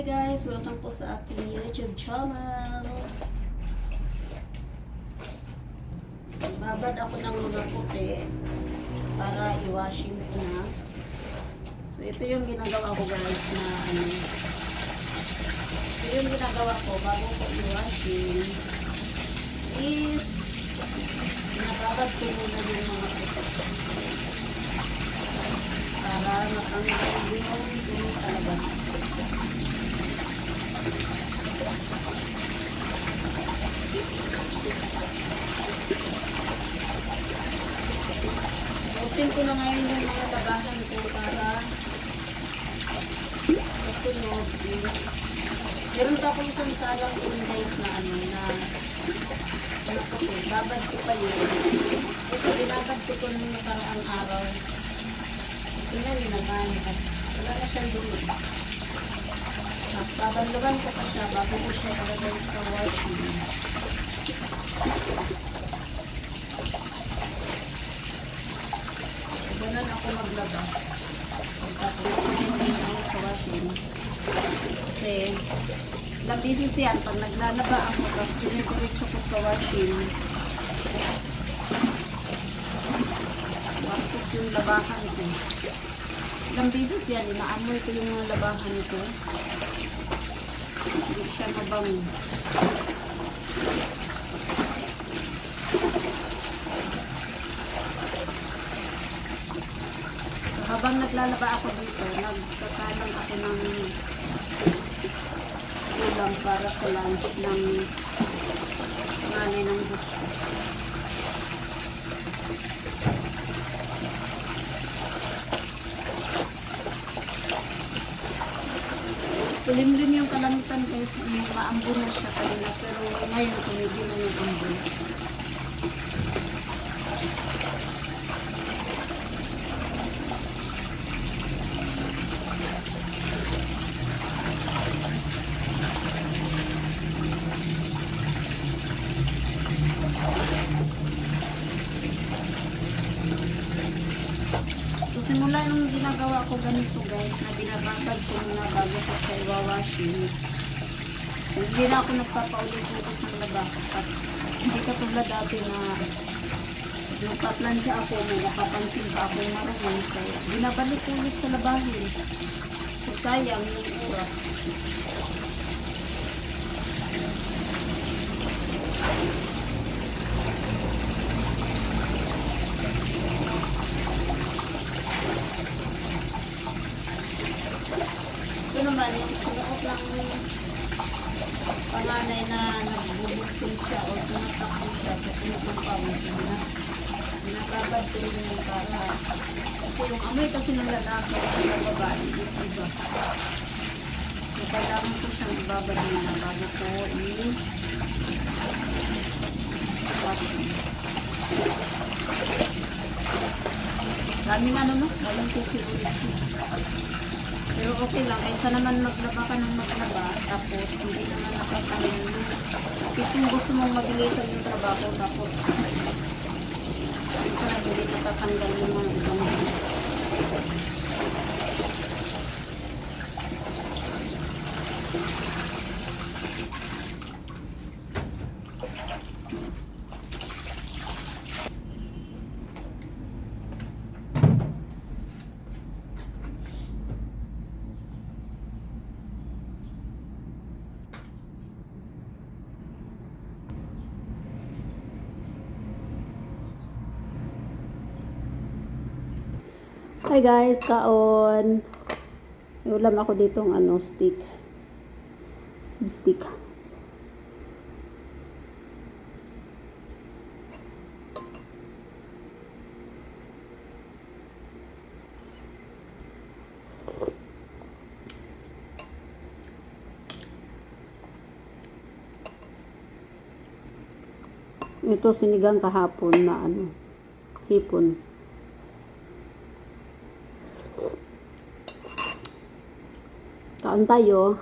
Hey guys, welcome po sa aking YouTube channel. Babad ako ng mga puti para i-washing ko na. So ito yung ginagawa ko guys na ito yung ginagawa ko bago ko i-washing is nababad ko muna yung mga puti para matanggal yung talaga. Pusin ko na ngayon yung mga labasan ko para kasunod is meron pa ako isang salang yun guys na puti. Babad ko pa yun. Ito, binabad ko ito nung nakaraang araw. Ito na yun naman. Wala na siyang dumi. Mas babanlaban ko pa siya bago ko siya palagay sa washing. Ganun ako maglaba. Tapos hindi ako sa washing. Kasi ilang beses yan. Pag naglalaba ako, tapos dinidiretso ko sa washing. Bakit yung labahan ko. Ilang beses yan. Inaamoy ko yung mga labahan ko. Hindi siya mabango. Habang naglalaba ako dito, nagsasalang ako ng ulam para sa lunch ng nanay ng gusto. Kulimlim yung kalamitan guys, maambon na siya kanina, pero ngayon tumigil na yung ambon. Simula nung ginagawa ko ganito guys, na binababad ko muna bago ko siya iwawashing. Hindi na ako nagpapaulit-ulit ng laba. Hindi katulad dati na nagpa-plancha ako, may nakapansin pa ako marunong. So, binabalik ulit sa labahin. So, sayang yung oras. Naman yung sumakot lang panganay na nagbubuksin siya o tumatakbo siya sa pinapang binababad ko rin yung para kasi yung amoy kasi ng lalaki ng babae is iba. So kailangan ko siyang ibabad nila bago ko daming daming kuchi-uchi. Pero okay lang, kaysa naman maglaba ka ng maglaba, tapos hindi naman nakatangin. Kung gusto mong mabilisan yung trabaho, tapos hindi natatanggal yung mga ibang Hi guys, kaon. May ulam ako dito ng stick. Bistik. Ito sinigang kahapon na hipon. Kaon tayo.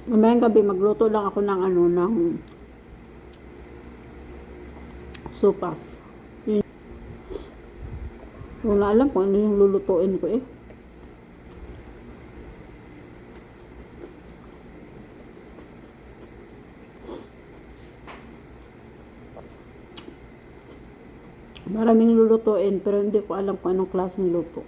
Mamayang gabi, magluto lang ako ng ano, ng sopas. Yun. Wala alam kung ano yung lulutuin ko eh. Maraming lulutuin pero hindi ko alam kung anong klaseng luto.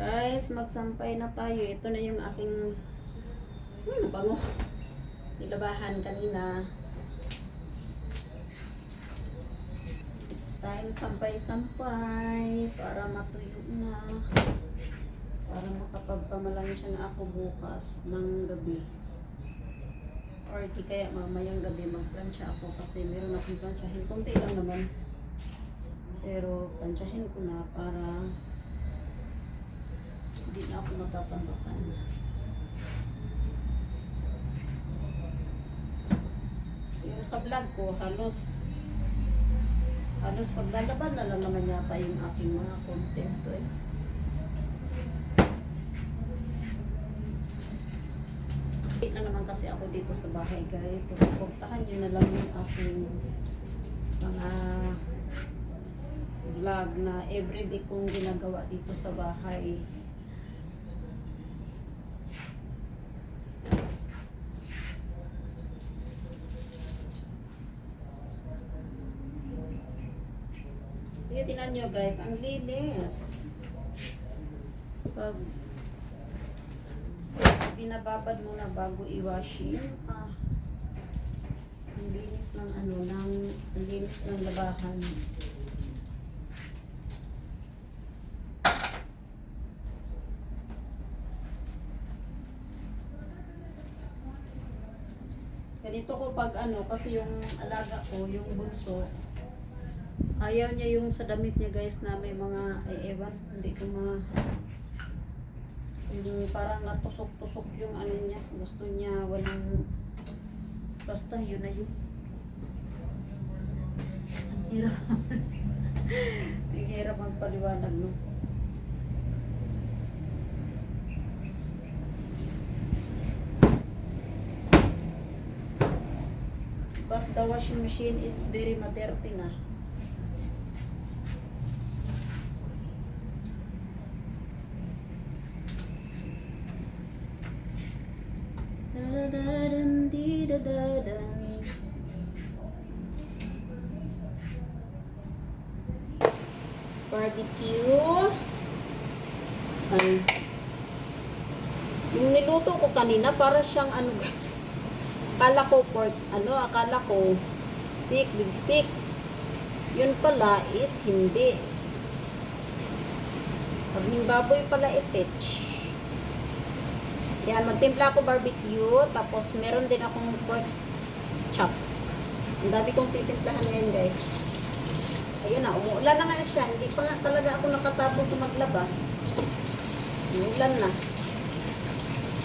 Guys, magsampay na tayo. Ito na yung aking bango. Nilabahan kanina. It's time sampay-sampay para matuyo na. Para makapagpamalang siya na ako bukas ng gabi. Or di kaya mamayang gabi magplansya ako kasi meron akong plansyahin. Kunti lang naman. Pero plansyahin ko na para hindi na ako matatambakan. Yung sa vlog ko, halos paglalaban na lang naman yata yung aking mga content ko eh. Hindi na naman kasi ako dito sa bahay guys. So, supportahan nyo na lang yung aking mga vlog na everyday kong ginagawa dito sa bahay. Sige, tingnan nyo guys, ang linis. Pag binababad mo na bago i-washing, ang linis ng ang linis ng labahan. Ganito ko pag kasi yung alaga ko, yung bunso, ayaw niya yung sa damit niya guys na may mga, ewan, hindi ko yung parang natusok-tusok yung niya. Gusto niya walang, basta yun na yun. Ang hirap. Ang hirap magpaliwanag, no? But the washing machine, it's very dirty na. Barbecue. Yung niluto ko kanina para siyang guys. Akala ko pork, akala ko steak, big steak. Yun pala is hindi. Pagning baboy pala itich. Yan, magtimpla ako barbecue, tapos meron din akong pork chop. Ang dami kong titimplahan ngayon guys. Ayun na, umuulan na nga siya. Hindi pa nga talaga ako nakatapos maglaba. Umuulan na.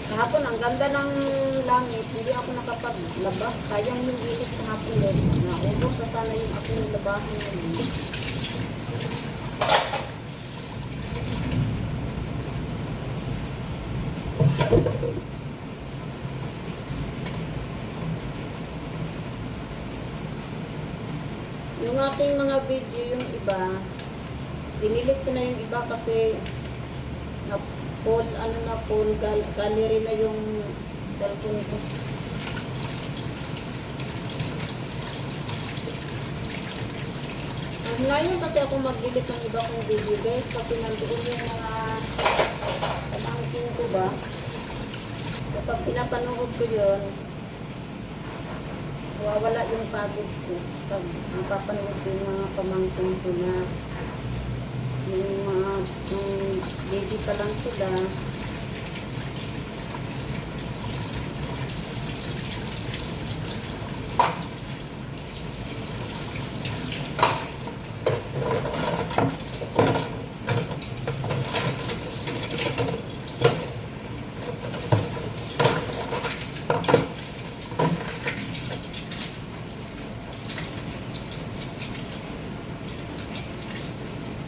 Kahapon, ang ganda ng langit. Hindi ako nakapaglaba. Sayang yung init kahapon guys. Naubos na sana yung aking labahan ngayon. Yung aking mga video, yung iba, dinilit ko na yung iba kasi na full gallery na yung cellphone ko. Ngayon kasi ako mag-delete ng iba kong video guys kasi nandoon yung mga pamangkin ko ba. So pag pinapanood ko yun, wawala yung pagod ko. Pag napapanood ko yung mga pamangkin ko na yung mga baby pa lang sila.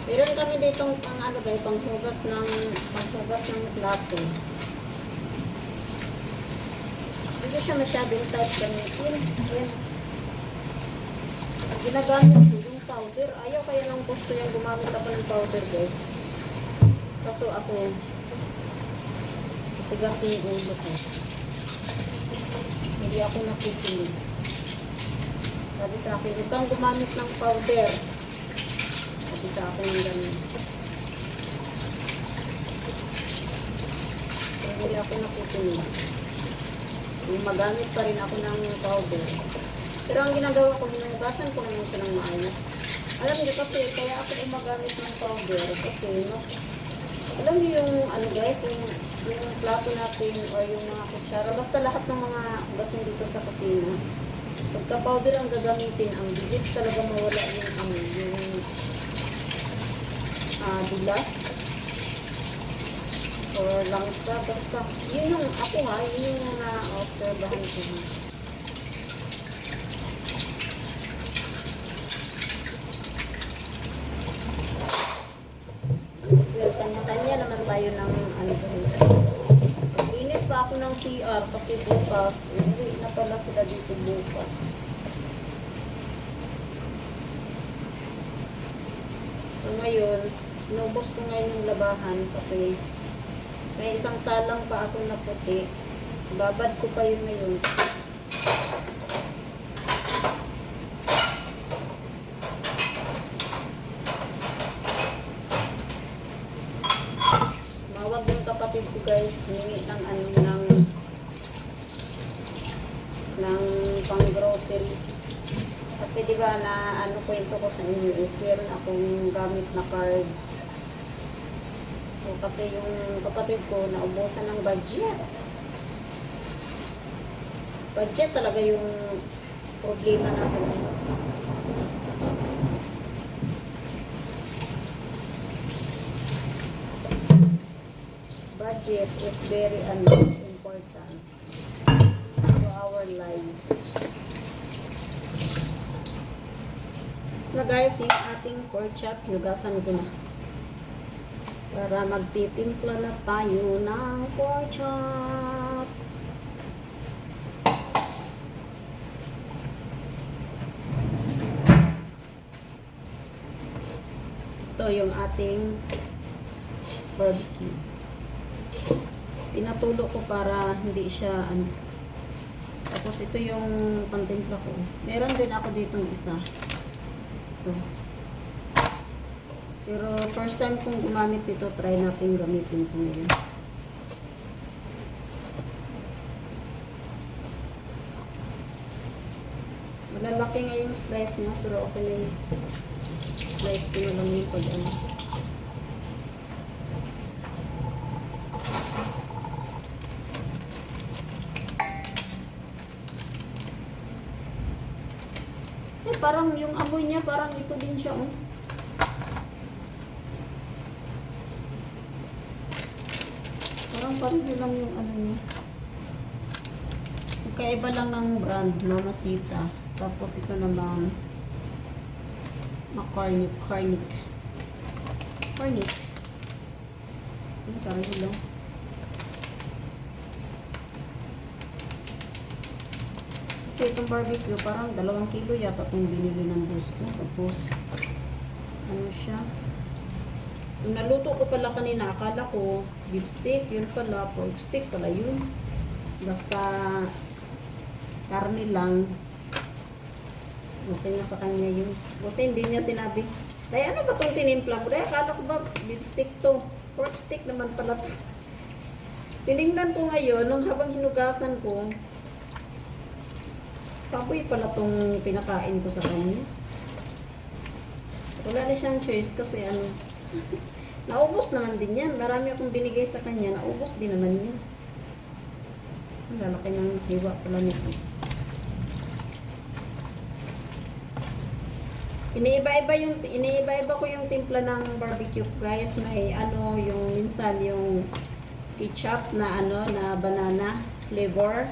Meron kami ditong pang ano guys, panghugas ng plato. Hindi siya masyadong tight gamitin. Ayan. Ang ginagamit ko yung powder. Ayaw kaya ng gusto yung gumamit ako ng powder guys. Kaso ako, tigas yung ulo ko. Hindi ako nakikinig. Sabi sa akin, huwag kang gumamit ng powder. Sabi sa akin yung ganun. Kaya hindi ako nakikinig. Yung magamit pa rin ako ng powder. Pero ang ginagawa ko, hinugasan ko naman siya ng maayos. Alam niyo kasi, kaya ako gumagamit ng powder kasi mas, alam niyo yung, ano guys, yung plato natin o yung mga kutsara, basta lahat ng mga hugasin dito sa kusina. Pagka powder ang gagamitin, ang bilis talaga mawala yung dulas or langsa, basta yun yung ako yun yung na-obserbahan ko ha. Well, kanya-kanya naman tayo ng ano guys. Linis pa ako ng CR kasi bukas, uwi na pala sila dito bukas. So ngayon, inubos ko ngayon yung labahan kasi may isang salang pa ako na puti. Babad ko pa yun ngayon. Mawag yung kapatid ko guys, humingi ng ng pang grocery. Kasi di ba na kwento ko sa inyo is meron akong gamit na card. So kasi yung kapatid ko naubusan ng budget. Budget talaga yung problema natin. Budget is very important to our lives. Na guys, yung ating pork chop, hugasan ko na. Para magtitimpla na tayo ng pork chop. Ito yung ating barbecue. Pinatulo ko para hindi siya Tapos ito yung pantimpla ko. Meron din ako ditong isa. Ito. Pero first time kong gumamit ito, try natin gamitin ito ngayon. Malalaki nga yung slice niya, pero okay na yung slice ko na lang yung pag-ano. Parang yung amoy niya, parang ito din siya, oh. Parang pareho lang yung ano niya. Magkaiba lang ng brand, Mamacita. Tapos ito naman, Cornic. Ito pareho lang. Kasi itong barbecue, parang 2 kilo yata itong binili ng boss ko. Tapos, ano siya? Yung naluto ko pala kanina, akala ko beef steak, yun pala, pork steak pala yun. Basta, karne lang. Okay na sa kanya yun. Buti hindi niya sinabi, "Tay, ano ba itong tinimpla mo?" Dahil akala ko ba beef steak to? Pork steak naman pala to. Tinignan ko ngayon, nung habang hinugasan ko, paboy pala tong pinakain ko sa kanya. Wala na siyang choice kasi naubos naman din yan. Marami akong binigay sa kanya, naubos din naman yan. Ang lalaki ng hiwa pala nito. Iniiba-iba ko yung timpla ng barbecue, guys. May yung minsan yung ketchup na na banana flavor.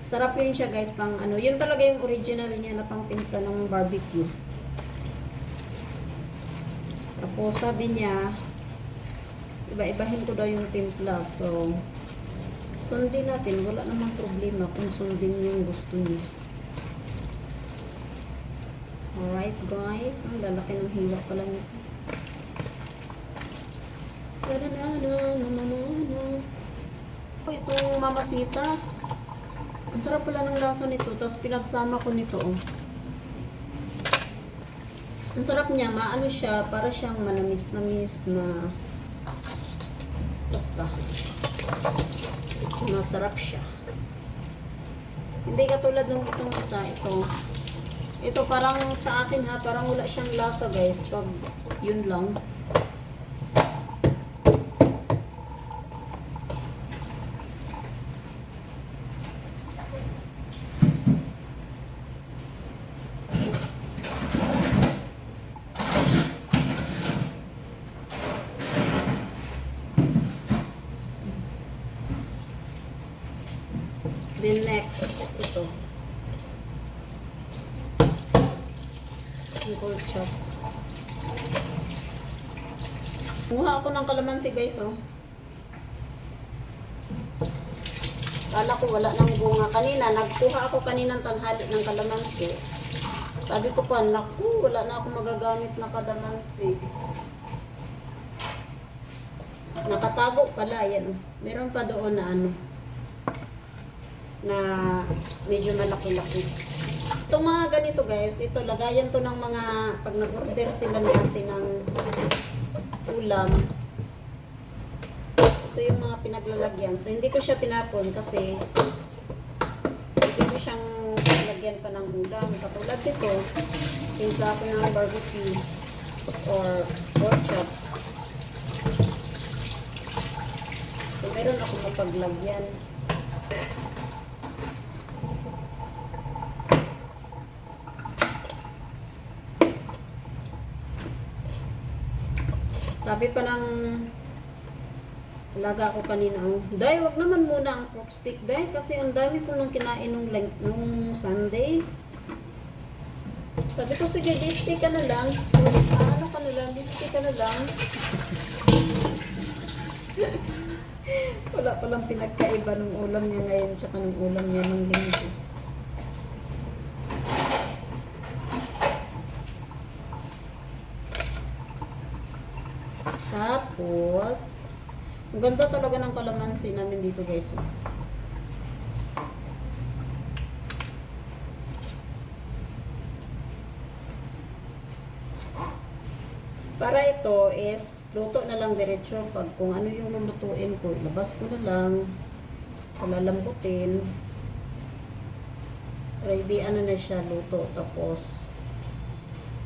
Sarap yun siya, guys, pang yun talaga yung original niya na pang timpla ng barbecue. Tapos sabi niya, iba-ibahin ko daw yung timpla. So, sundin natin. Wala namang problema kung sundin yung gusto niya. Alright guys, ang lalaki ng hiwa pala nito. Itong mamasitas. Ang sarap pala ng lasa nito. Tapos pinagsama ko nito. Oh. Ang sarap niya, maano siya, para siyang manamis-namis na basta. Masarap siya. Hindi katulad ng itong isa. Ito parang sa akin ha, parang wala siyang lasa guys. Pag yun lang. Then next, ito. Yung pork chop. Kumuha ako ng kalamansi guys, oh. Kala ko wala nang bunga. Kanina, nagkuha ako kaninang tanghali ng kalamansi. Sabi ko pa, naku, wala na ako magagamit na kalamansi. Nakatago pala, yan. Meron pa doon na ano, na medyo malaki-laki. Itong mga ganito guys, ito lagayan to ng mga, pag nag-order sila ni ate ng ulam, ito yung mga pinaglalagyan. So hindi ko siya tinapon kasi hindi ko siyang lagyan pa ng ulam. Katulad dito, timpla ko ng barbecue or pork chop. So meron ako mapaglagyan. Sabi pa ng alaga ko kanina, Day, wag naman muna ang pork stick, Day, kasi ang dami ko nung kinain nung Sunday. Sabi ko, sige, stick ka na lang. Ano ka na lang, stick ka na lang. Wala palang pinagkaiba nung ulam niya ngayon tsaka nung ulam niya nung linggo. Tapos, ang ganda talaga ng kalamansi namin dito guys. Para ito is, luto na lang diretso. Pag kung ano yung lulutuin ko, ilabas ko na lang. Palalambutin. Ready, ano na siya, luto. Tapos,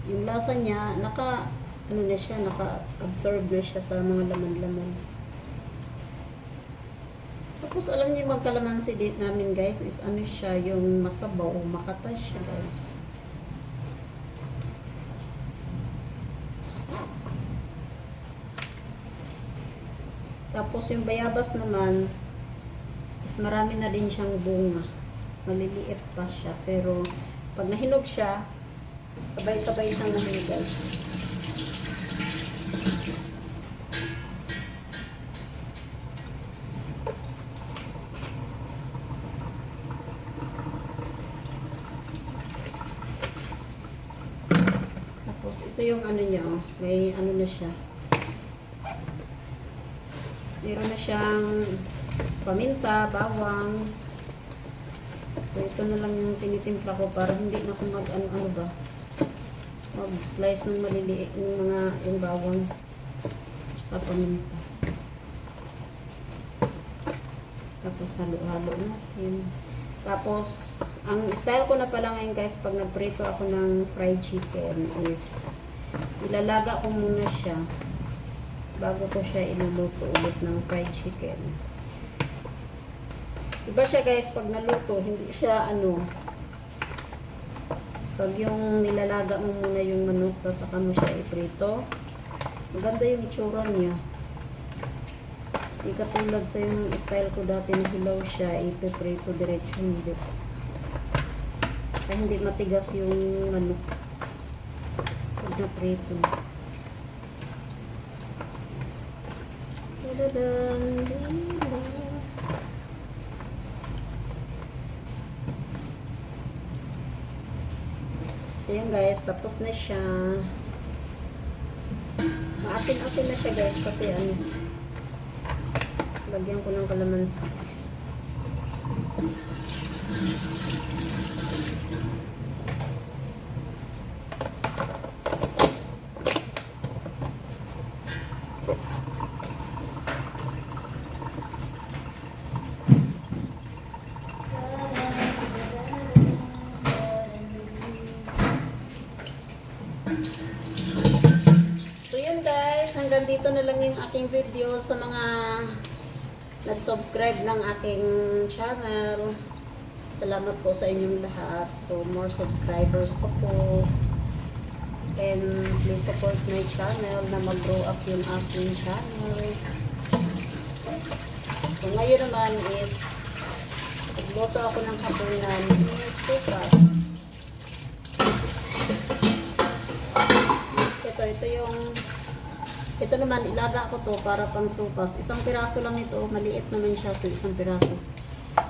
yung lasa niya, ano na siya, naka-absorb na siya sa mga laman-laman. Tapos alam niyo yung magkalamansi date namin guys is ano siya, yung masabaw, makata siya guys. Tapos yung bayabas naman is marami na din siyang bunga. Maliliit pa siya, pero pag nahinog siya, sabay-sabay siyang nahinog guys. Tapos ito yung ano niya, oh. May ano na siya. Meron na siyang paminta, bawang. So ito na lang yung tinitimpla ko para hindi na ako mag-ano ba. Mag-slice ng maliliit ng mga yung bawang at paminta. Tapos halo-halo natin. Tapos, ang style ko na pala ngayon guys, pag nagprito ako ng fried chicken is, ilalaga ko muna siya bago ko siya iluluto ulit ng fried chicken. Iba siya guys, pag naluto, hindi siya ano, pag yung nilalaga mo muna yung manok, tapos saka mo siya iprito, maganda yung itsura niya. Hindi katulad sa yung style ko dati na hilaw siya, ipiprito diretso, hindi. Kaya hindi matigas yung manok pag naprito. Dadadang, dida. So yan guys, tapos na siya. Maasin-asin na siya guys kasi ano, lagyan ko ng kalamansi. So yun guys, hanggang dito na lang yung aking video sa mga nag-subscribe ng aking channel. Salamat po sa inyong lahat. So more subscribers po po. And please support my channel na mag-grow up yung aking channel. So ngayon naman is nagluto ako ng hapunan is supas. Ito naman, ilaga ko to para pang supas. Isang piraso lang ito. Maliit naman siya. So, isang piraso.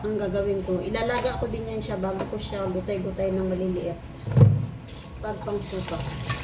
Ang gagawin ko, ilalaga ko din yan siya bago ko siya gutay-gutay ng maliliit. Pag pang supas.